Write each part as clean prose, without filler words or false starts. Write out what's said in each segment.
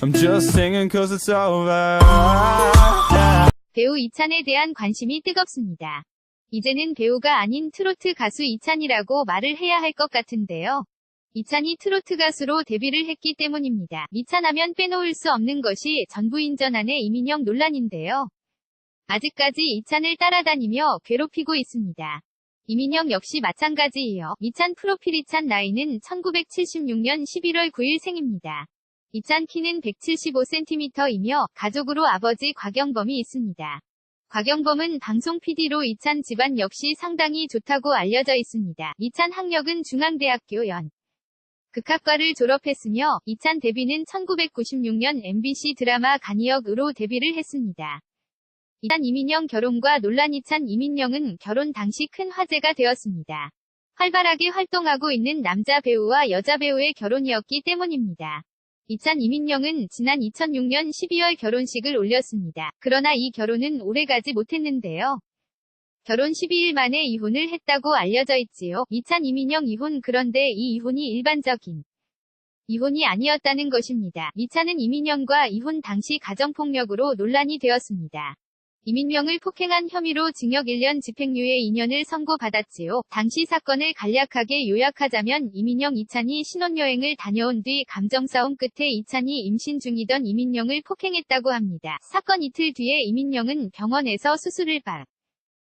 I'm just singing cause it's over. 배우 이찬에 대한 관심이 뜨겁습니다. 이제는 배우가 아닌 트로트 가수 이찬이라고 말을 해야 할 것 같은데요. 이찬이 트로트 가수로 데뷔를 했기 때문입니다. 이찬하면 빼놓을 수 없는 것이 전부인전 안의 이민영 논란인데요. 아직까지 이찬을 따라다니며 괴롭히고 있습니다. 이민영 역시 마찬가지이요. 이찬 프로필 이찬 나이는 1976년 11월 9일 생입니다. 이찬 키는 175cm이며 가족으로 아버지 곽영범이 있습니다. 곽영범은 방송 PD로 이찬 집안 역시 상당히 좋다고 알려져 있습니다. 이찬 학력은 중앙대학교 극학과를 졸업했으며 이찬 데뷔는 1996년 MBC 드라마 간이역으로 데뷔를 했습니다. 이찬 이민영 결혼과 논란. 이찬 이민영은 결혼 당시 큰 화제가 되었습니다. 활발하게 활동하고 있는 남자 배우와 여자 배우의 결혼이었기 때문입니다. 이찬 이민영은 지난 2006년 12월 결혼식을 올렸습니다. 그러나 이 결혼은 오래가지 못했는데요. 결혼 12일 만에 이혼을 했다고 알려져 있지요. 이찬 이민영 이혼. 그런데 이 이혼이 일반적인 이혼이 아니었다는 것입니다. 이찬은 이민영과 이혼 당시 가정폭력으로 논란이 되었습니다. 이민영을 폭행한 혐의로 징역 1년 집행유예 2년을 선고받았지요. 당시 사건을 간략하게 요약하자면 이민영 이찬이 신혼여행을 다녀온 뒤 감정싸움 끝에 이찬이 임신 중이던 이민영을 폭행했다고 합니다. 사건 이틀 뒤에 이민영은 병원에서 수술을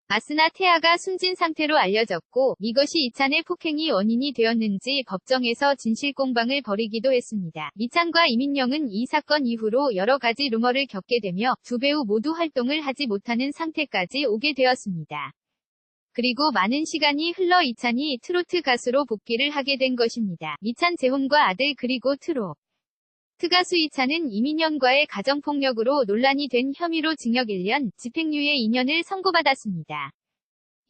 받았으나 태아가 숨진 상태로 알려졌고 이것이 이찬의 폭행이 원인이 되었는지 법정에서 진실공방을 벌이기도 했습니다. 이찬과 이민영은 이 사건 이후로 여러 가지 루머를 겪게 되며 두 배우 모두 활동을 하지 못하는 상태까지 오게 되었습니다. 그리고 많은 시간이 흘러 이찬이 트로트 가수로 복귀를 하게 된 것입니다. 이찬 재혼과 아들 그리고 트로트 가수 이찬은 이민영과의 가정폭력으로 논란이 된 혐의로 징역 1년, 집행유예 2년을 선고받았습니다.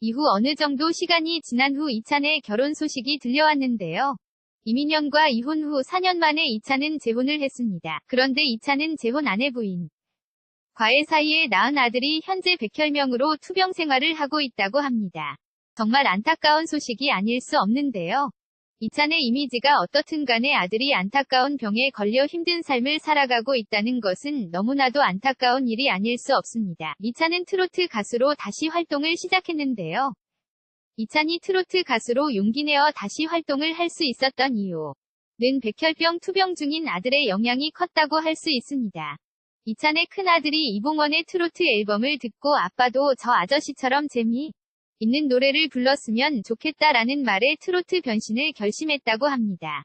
이후 어느 정도 시간이 지난 후 이찬의 결혼 소식이 들려왔는데요. 이민영과 이혼 후 4년 만에 이찬은 재혼을 했습니다. 그런데 이찬은 재혼 아내부인 과의 사이에 낳은 아들이 현재 백혈명으로 투병 생활을 하고 있다고 합니다. 정말 안타까운 소식이 아닐 수 없는데요. 이찬의 이미지가 어떻든 간에 아들이 안타까운 병에 걸려 힘든 삶을 살아가고 있다는 것은 너무나도 안타까운 일이 아닐 수 없습니다. 이찬은 트로트 가수로 다시 활동을 시작했는데요. 이찬이 트로트 가수로 용기 내어 다시 활동을 할 수 있었던 이유는 백혈병 투병 중인 아들의 영향이 컸다고 할 수 있습니다. 이찬의 큰아들이 이봉원의 트로트 앨범을 듣고 아빠도 저 아저씨처럼 재미 있는 노래를 불렀으면 좋겠다라는 말에 트로트 변신을 결심했다고 합니다.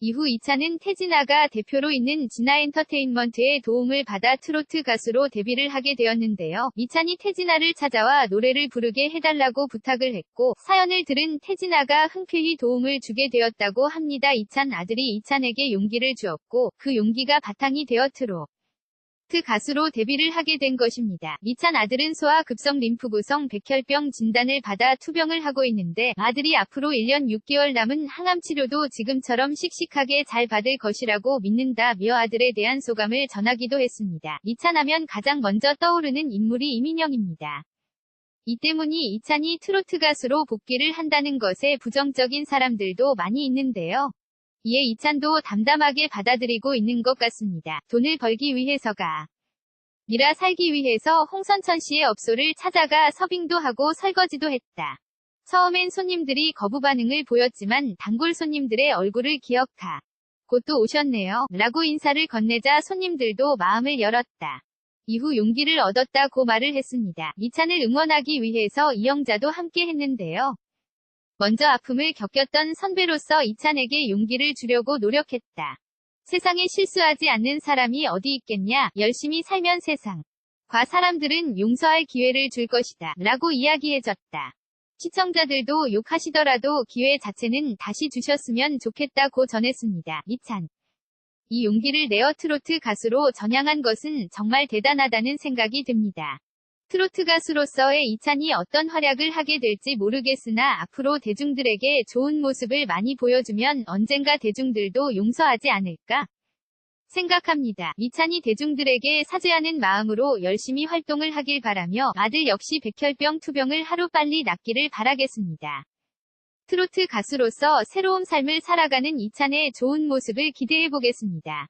이후 이찬은 태진아가 대표로 있는 진아엔터테인먼트의 도움을 받아 트로트 가수로 데뷔를 하게 되었는데요. 이찬이 태진아를 찾아와 노래를 부르게 해달라고 부탁을 했고 사연을 들은 태진아가 흔쾌히 도움을 주게 되었다고 합니다. 이찬 아들이 이찬에게 용기를 주었고 그 용기가 바탕이 되어 트로트 가수로 데뷔를 하게 된 것입니다. 이찬 아들은 소아 급성 림프구성 백혈병 진단을 받아 투병을 하고 있는데 아들이 앞으로 1년 6개월 남은 항암 치료도 지금처럼 씩씩하게 잘 받을 것이라고 믿는다며 아들에 대한 소감을 전하기도 했습니다. 이찬하면 가장 먼저 떠오르는 인물이 이민영입니다. 이 때문이 이찬이 트로트 가수로 복귀를 한다는 것에 부정적인 사람들도 많이 있는데요. 이에 이찬도 담담하게 받아들이고 있는 것 같습니다. 돈을 벌기 위해서가 아니라 살기 위해서 홍선천 씨의 업소를 찾아가 서빙도 하고 설거지도 했다. 처음엔 손님들이 거부 반응을 보였지만 단골 손님들의 얼굴을 기억하고 또 오셨네요. 라고 인사를 건네자 손님들도 마음을 열었다. 이후 용기를 얻었다고 말을 했습니다. 이찬을 응원하기 위해서 이영자도 함께 했는데요. 먼저 아픔을 겪었던 선배로서 이찬에게 용기를 주려고 노력했다. 세상에 실수하지 않는 사람이 어디 있겠냐, 열심히 살면 세상과 사람들은 용서할 기회를 줄 것이다. 라고 이야기해줬다. 시청자들도 욕하시더라도 기회 자체는 다시 주셨으면 좋겠다고 전했습니다. 이찬. 이 용기를 내어 트로트 가수로 전향한 것은 정말 대단하다는 생각이 듭니다. 트로트 가수로서의 이찬이 어떤 활약을 하게 될지 모르겠으나 앞으로 대중들에게 좋은 모습을 많이 보여주면 언젠가 대중들도 용서하지 않을까 생각합니다. 이찬이 대중들에게 사죄하는 마음으로 열심히 활동을 하길 바라며 아들 역시 백혈병 투병을 하루빨리 낫기를 바라겠습니다. 트로트 가수로서 새로운 삶을 살아가는 이찬의 좋은 모습을 기대해보겠습니다.